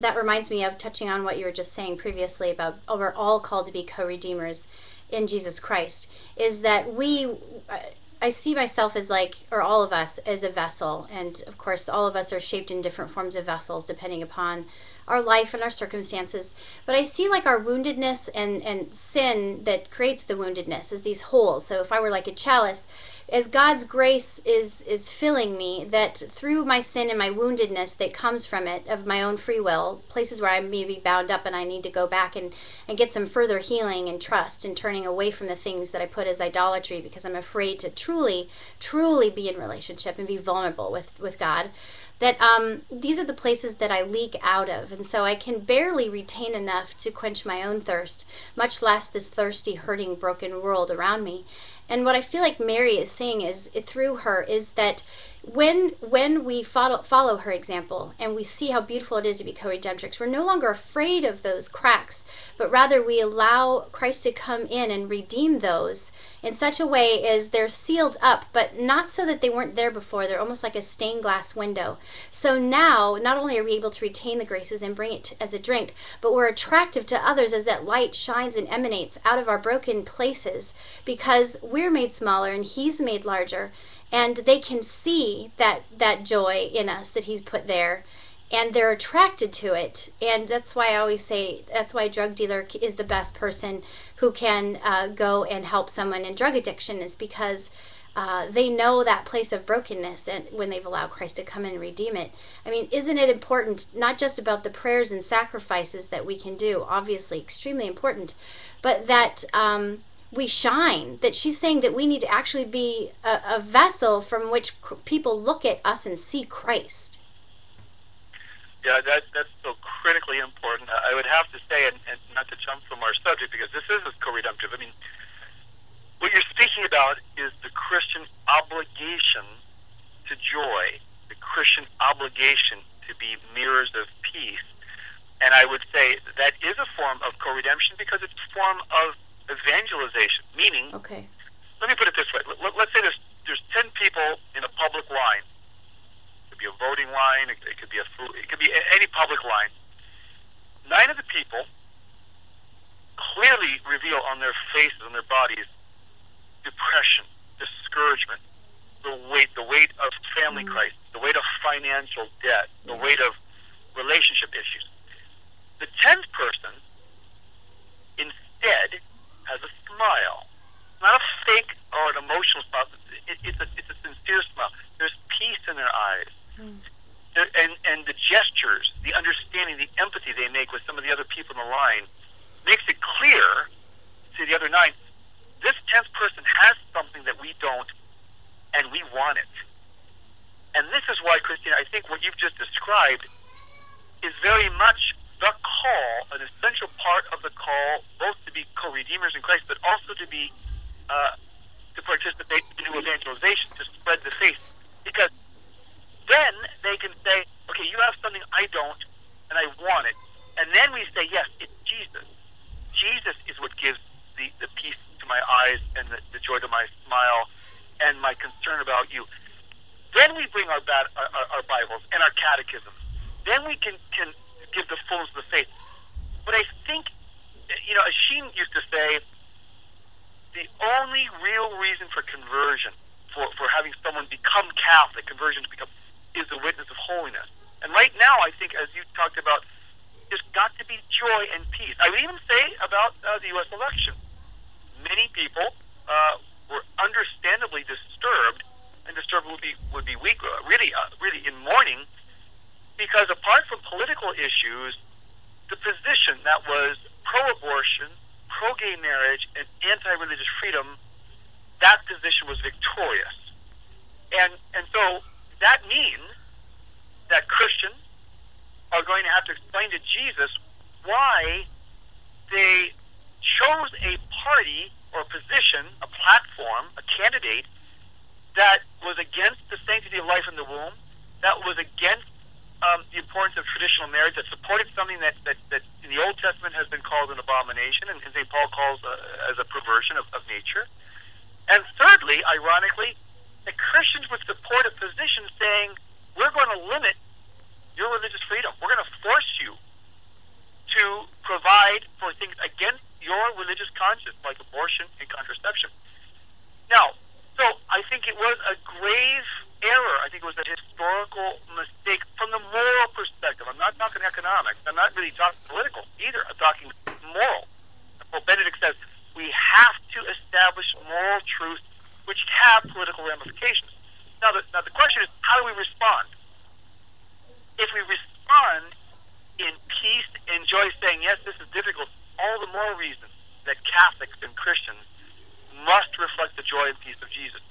That reminds me of touching on what you were just saying previously about we're all called to be co-redeemers in Jesus Christ, is that I see myself as like, or all of us as a vessel. And of course, all of us are shaped in different forms of vessels depending upon our life and our circumstances. But I see like our woundedness and sin that creates the woundedness as these holes. So if I were like a chalice, as God's grace is filling me, that through my sin and my woundedness that comes from it, of my own free will, places where I may be bound up and I need to go back and get some further healing and trust and turning away from the things that I put as idolatry because I'm afraid to truly be in relationship and be vulnerable with God, that these are the places that I leak out of. And so I can barely retain enough to quench my own thirst, much less this thirsty, hurting, broken world around me. And what I feel like Mary is saying is, through her, is that when we follow her example and we see how beautiful it is to be co-redemptrix, we're no longer afraid of those cracks, but rather we allow Christ to come in and redeem those in such a way as they're sealed up, but not so that they weren't there before. They're almost like a stained glass window. So now, not only are we able to retain the graces and bring it as a drink, but we're attractive to others as that light shines and emanates out of our broken places, because we're made smaller and he's made larger, and they can see that joy in us that he's put there, and they're attracted to it. And that's why I always say that's why a drug dealer is the best person who can go and help someone in drug addiction, is because they know that place of brokenness, and when they've allowed Christ to come in and redeem it. I mean, isn't it important, not just about the prayers and sacrifices that we can do, obviously extremely important, but that we shine, that she's saying that we need to actually be a vessel from which people look at us and see Christ. Yeah, that's so critically important. I would have to say, and not to jump from our subject, because this is co-redemptive. I mean, what you're speaking about is the Christian obligation to joy, the Christian obligation to be mirrors of peace. And I would say that is a form of co-redemption because it's a form of evangelization, meaning, okay, let me put it this way. Let's say there's 10 people in a public line. It could be a voting line, it could be it could be any public line. 9 of the people clearly reveal on their faces, on their bodies, depression, discouragement, the weight of family crisis, the weight of financial debt, the weight of relationship issues. The 10th person instead has a smile, not a fake or an emotional smile. It's a sincere smile. There's peace in their eyes, and the gestures, the understanding, the empathy they make with some of the other people in the line makes it clear to the other 9, this 10th person has something that we don't, and we want it. And this is why, Christina, I think what you've just described is very much the call, an essential part of the call, both to be co-redeemers in Christ, but also to be to participate in evangelization, to spread the faith. Because then they can say, okay, you have something I don't, and I want it. And then we say, yes, it's Jesus. Jesus is what gives the peace to my eyes and the joy to my smile and my concern about you. Then we bring our Bibles and our catechism. Then we can give the fullness of the faith. But I think, as Sheen used to say, the only real reason for conversion, for having someone become Catholic, conversion to become, is the witness of holiness. And right now, I think, as you talked about, there's got to be joy and peace. I would even say about the U.S. election. Many people were understandably disturbed, and disturbed would be weak, really in mourning, because apart from political issues, the position that was pro-abortion, pro-gay marriage, and anti-religious freedom, that position was victorious. And so that means that Christians are going to have to explain to Jesus why they chose a party or a position, a platform, a candidate that was against the sanctity of life in the womb, that was against the importance of traditional marriage, that supported something that in the Old Testament has been called an abomination, and St. Paul calls as a perversion of nature. And thirdly, ironically, that Christians would support a position saying, we're going to limit your religious freedom. We're going to force you things against your religious conscience, like abortion and contraception. Now, so I think it was a grave error. I think it was a historical mistake from the moral perspective. I'm not talking economics. I'm not really talking political either. I'm talking moral. Well, Benedict says we have to establish moral truths which have political ramifications. Now the question is, how do we respond? If we respond in peace and joy, saying, yes, this is difficult, all the more reason that Catholics and Christians must reflect the joy and peace of Jesus.